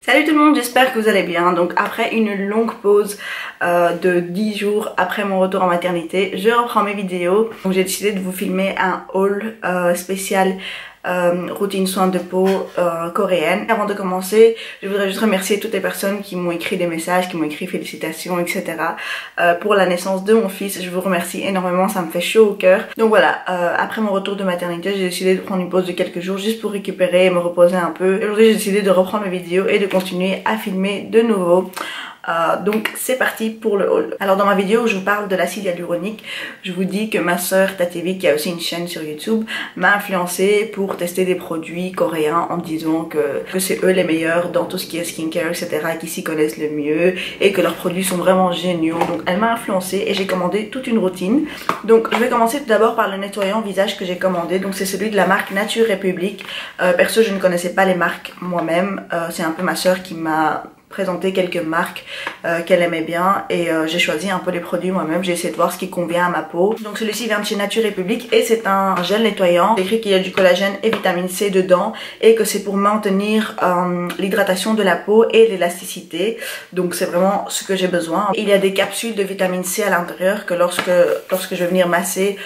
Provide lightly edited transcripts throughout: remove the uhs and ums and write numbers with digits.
Salut tout le monde, j'espère que vous allez bien. Donc après une longue pause de 10 jours après mon retour en maternité, je reprends mes vidéos. Donc j'ai décidé de vous filmer un haul spécial routine soins de peau coréenne. Avant de commencer, je voudrais juste remercier toutes les personnes qui m'ont écrit des messages, qui m'ont écrit félicitations, etc. Pour la naissance de mon fils. Je vous remercie énormément, ça me fait chaud au cœur. Donc voilà, après mon retour de maternité, j'ai décidé de prendre une pause de quelques jours juste pour récupérer et me reposer un peu. Aujourd'hui, j'ai décidé de reprendre mes vidéos et de continuer à filmer de nouveau. Donc c'est parti pour le haul. Alors dans ma vidéo où je vous parle de l'acide hyaluronique, je vous dis que ma soeur Tatevi, qui a aussi une chaîne sur YouTube, m'a influencée pour tester des produits coréens en disant que c'est eux les meilleurs dans tout ce qui est skincare, etc., qui s'y connaissent le mieux et que leurs produits sont vraiment géniaux. Donc elle m'a influencée et j'ai commandé toute une routine. Donc je vais commencer tout d'abord par le nettoyant visage que j'ai commandé. Donc c'est celui de la marque Nature République. Perso, je ne connaissais pas les marques moi-même. C'est un peu ma soeur qui m'a présenter quelques marques qu'elle aimait bien et j'ai choisi un peu les produits moi-même. J'ai essayé de voir ce qui convient à ma peau. Donc celui-ci vient de chez Nature République et c'est un gel nettoyant. C'est écrit qu'il y a du collagène et vitamine C dedans et que c'est pour maintenir l'hydratation de la peau et l'élasticité. Donc c'est vraiment ce que j'ai besoin. Il y a des capsules de vitamine C à l'intérieur que lorsque je vais venir masser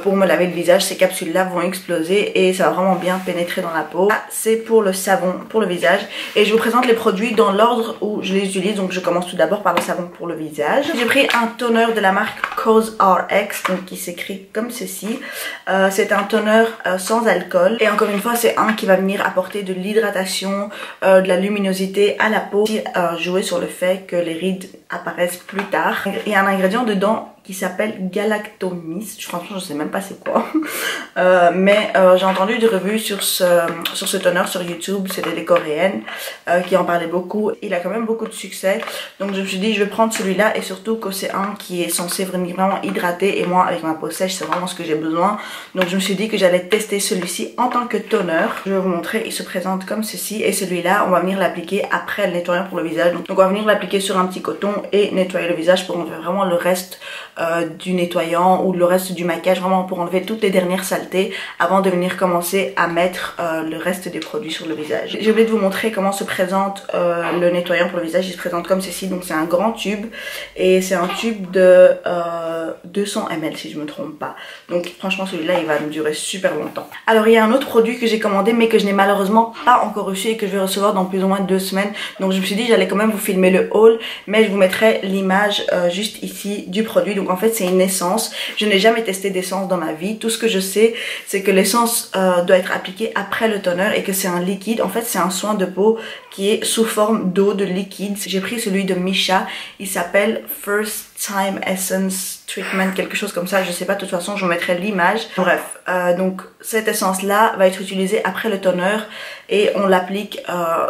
pour me laver le visage, ces capsules-là vont exploser et ça va vraiment bien pénétrer dans la peau. C'est pour le savon pour le visage et je vous présente les produits dans l'ordre où je les utilise. Donc je commence tout d'abord par le savon pour le visage. J'ai pris un toner de la marque COSRX, donc qui s'écrit comme ceci. C'est un toner sans alcool et encore une fois c'est un qui va venir apporter de l'hydratation, de la luminosité à la peau, jouer sur le fait que les rides apparaissent plus tard. Il y a un ingrédient dedans qui s'appelle Galactomyces. Franchement je sais même pas c'est quoi. Mais j'ai entendu des revues sur ce toner sur YouTube. C'était des coréennes qui en parlaient beaucoup. Il a quand même beaucoup de succès. Donc je me suis dit je vais prendre celui-là et surtout que c'est un qui est censé venir vraiment hydrater et moi avec ma peau sèche c'est vraiment ce que j'ai besoin. Donc je me suis dit que j'allais tester celui-ci en tant que toner. Je vais vous montrer, il se présente comme ceci et celui-là on va venir l'appliquer après le nettoyant pour le visage. Donc on va venir l'appliquer sur un petit coton et nettoyer le visage pour enlever vraiment le reste du nettoyant ou le reste du maquillage, vraiment pour enlever toutes les dernières saletés avant de venir commencer à mettre le reste des produits sur le visage. J'ai oublié de vous montrer comment se présente le nettoyant pour le visage. Il se présente comme ceci, donc c'est un grand tube et c'est un tube de 200 ml si je me trompe pas. Donc franchement celui-là il va me durer super longtemps. Alors il y a un autre produit que j'ai commandé mais que je n'ai malheureusement pas encore reçu et que je vais recevoir dans plus ou moins 2 semaines. Donc je me suis dit j'allais quand même vous filmer le haul, mais je vous mettrai l'image juste ici du produit. Donc en fait c'est une essence. Je n'ai jamais testé d'essence dans ma vie. Tout ce que je sais c'est que l'essence doit être appliquée après le toner et que c'est un liquide. En fait c'est un soin de peau qui est sous forme d'eau, de liquide. J'ai pris celui de Misha. Il s'appelle First Time Essence Treatment, quelque chose comme ça, je sais pas, de toute façon je vous mettrai l'image. Bref, donc cette essence là va être utilisée après le toner et on l'applique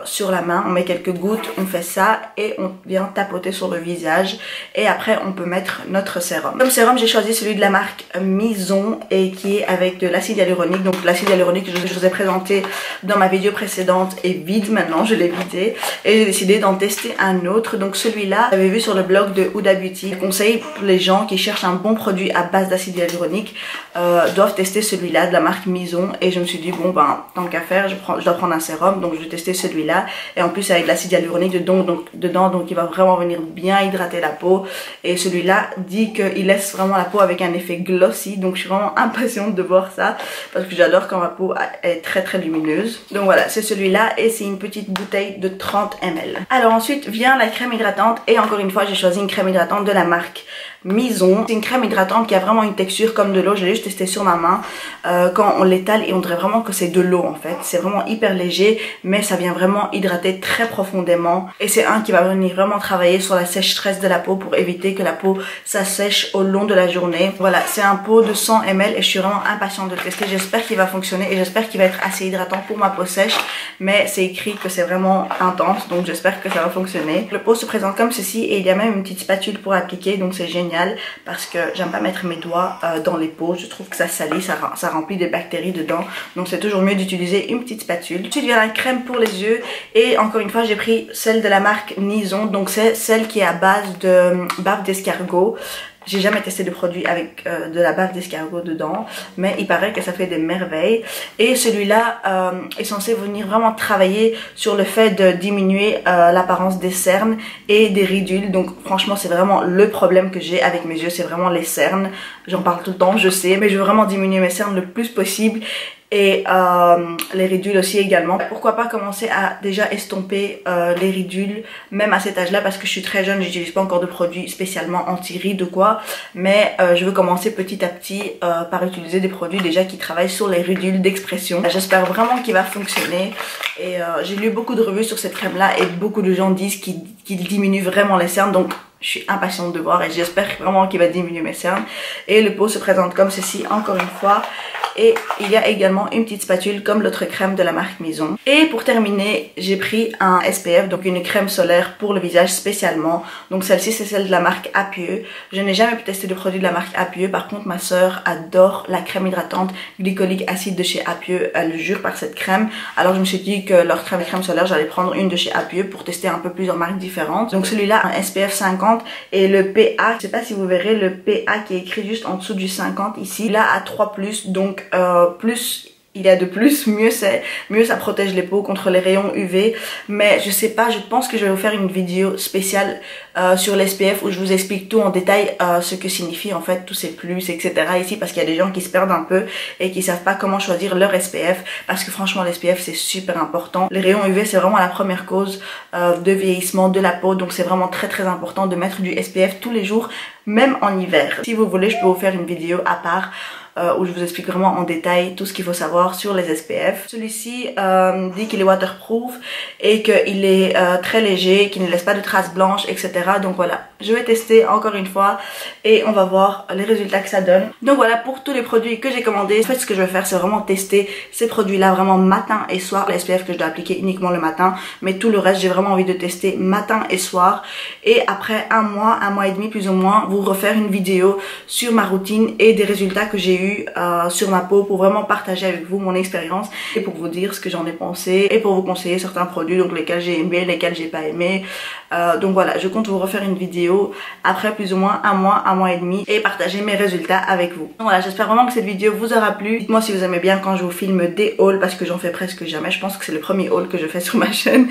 sur la main, on met quelques gouttes, on fait ça et on vient tapoter sur le visage et après on peut mettre notre sérum. Comme sérum j'ai choisi celui de la marque Mizon et qui est avec de l'acide hyaluronique. Donc l'acide hyaluronique que je vous ai présenté dans ma vidéo précédente est vide maintenant, je l'ai vidé et j'ai décidé d'en tester un autre. Donc celui-là, j'avais vu sur le blog de Huda Beauty, conseil pour les gens qui cherchent un bon produit à base d'acide hyaluronique doivent tester celui-là de la marque Mizon et je me suis dit bon ben tant qu'à faire je dois prendre un sérum, donc je vais tester celui-là et en plus avec de l'acide hyaluronique dedans donc il va vraiment venir bien hydrater la peau et celui-là dit qu'il laisse vraiment la peau avec un effet glossy. Donc je suis vraiment impatiente de voir ça parce que j'adore quand ma peau est très très lumineuse. Donc voilà, c'est celui-là et c'est une petite bouteille de 30 ml. Alors ensuite vient la crème hydratante et encore une fois j'ai choisi une crème hydratante de la marque Mizon. C'est une crème hydratante qui a vraiment une texture comme de l'eau. Je l'ai juste testé sur ma main quand on l'étale et on dirait vraiment que c'est de l'eau en fait. C'est vraiment hyper léger mais ça vient vraiment hydrater très profondément et c'est un qui va venir vraiment travailler sur la sèche-stress de la peau pour éviter que la peau s'assèche au long de la journée. Voilà, c'est un pot de 100 ml et je suis vraiment impatiente de le tester. J'espère qu'il va fonctionner et j'espère qu'il va être assez hydratant pour ma peau sèche, mais c'est écrit que c'est vraiment intense donc j'espère que ça va fonctionner. Le pot se présente comme ceci et il y a même une petite spatule pour appliquer, donc c'est génial parce que j'aime pas mettre mes doigts dans les peaux. Je trouve que ça salit, ça remplit des bactéries dedans, donc c'est toujours mieux d'utiliser une petite spatule. Ensuite vient la crème pour les yeux et encore une fois j'ai pris celle de la marque Nison, donc c'est celle qui est à base de bave d'escargot. J'ai jamais testé de produit avec de la bave d'escargot dedans, mais il paraît que ça fait des merveilles. Et celui-là est censé venir vraiment travailler sur le fait de diminuer l'apparence des cernes et des ridules. Donc franchement c'est vraiment le problème que j'ai avec mes yeux, c'est vraiment les cernes. J'en parle tout le temps, je sais, mais je veux vraiment diminuer mes cernes le plus possible. Et les ridules aussi également. Pourquoi pas commencer à déjà estomper les ridules même à cet âge là, parce que je suis très jeune, j'utilise pas encore de produits spécialement anti-rides ou quoi, mais je veux commencer petit à petit par utiliser des produits déjà qui travaillent sur les ridules d'expression. J'espère vraiment qu'il va fonctionner et j'ai lu beaucoup de revues sur cette crème là et beaucoup de gens disent qu'il diminue vraiment les cernes, donc je suis impatiente de voir et j'espère vraiment qu'il va diminuer mes cernes. Et le pot se présente comme ceci encore une fois. Et il y a également une petite spatule comme l'autre crème de la marque Maison. Et pour terminer, j'ai pris un SPF, donc une crème solaire pour le visage spécialement. Donc celle-ci c'est celle de la marque Apieux. Je n'ai jamais testé de produit de la marque Apieux. Par contre ma soeur adore la crème hydratante glycolique acide de chez Apieux. Elle jure par cette crème. Alors je me suis dit que leur crème solaire, j'allais prendre une de chez Apieux pour tester un peu plusieurs marques différentes. Donc celui-là un SPF 50 et le PA, je sais pas si vous verrez le PA qui est écrit juste en dessous du 50 ici. Là à 3+, donc plus il y a de plus, mieux c'est, mieux ça protège les peaux contre les rayons UV. Mais je sais pas, je pense que je vais vous faire une vidéo spéciale sur l'SPF où je vous explique tout en détail ce que signifie en fait tous ces plus, etc. ici, parce qu'il y a des gens qui se perdent un peu et qui savent pas comment choisir leur SPF, parce que franchement l'SPF c'est super important. Les rayons UV c'est vraiment la première cause de vieillissement de la peau, donc c'est vraiment très important de mettre du SPF tous les jours, même en hiver. Si vous voulez, je peux vous faire une vidéo à part où je vous explique vraiment en détail tout ce qu'il faut savoir sur les SPF. Celui-ci dit qu'il est waterproof et qu'il est très léger, qu'il ne laisse pas de traces blanches, etc. Donc voilà, je vais tester encore une fois et on va voir les résultats que ça donne. Donc voilà pour tous les produits que j'ai commandés. En fait ce que je vais faire c'est vraiment tester ces produits là vraiment matin et soir. Les SPF que je dois appliquer uniquement le matin, mais tout le reste j'ai vraiment envie de tester matin et soir. Et après un mois et demi plus ou moins, vous refaire une vidéo sur ma routine et des résultats que j'ai eu sur ma peau pour vraiment partager avec vous mon expérience et pour vous dire ce que j'en ai pensé et pour vous conseiller certains produits, donc lesquels j'ai aimé, lesquels j'ai pas aimé. Donc voilà, je compte vous refaire une vidéo après plus ou moins un mois et demi et partager mes résultats avec vous. Donc voilà, j'espère vraiment que cette vidéo vous aura plu. Dites-moi si vous aimez bien quand je vous filme des hauls, parce que j'en fais presque jamais. Je pense que c'est le premier haul que je fais sur ma chaîne.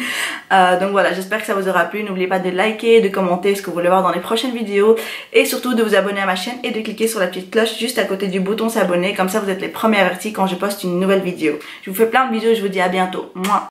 Donc voilà, j'espère que ça vous aura plu. N'oubliez pas de liker, de commenter ce que vous voulez voir dans les prochaines vidéos et surtout de vous abonner à ma chaîne et de cliquer sur la petite cloche juste à côté du bouton s'abonner, comme ça vous êtes les premiers avertis quand je poste une nouvelle vidéo. Je vous fais plein de bisous et je vous dis à bientôt. Mouah.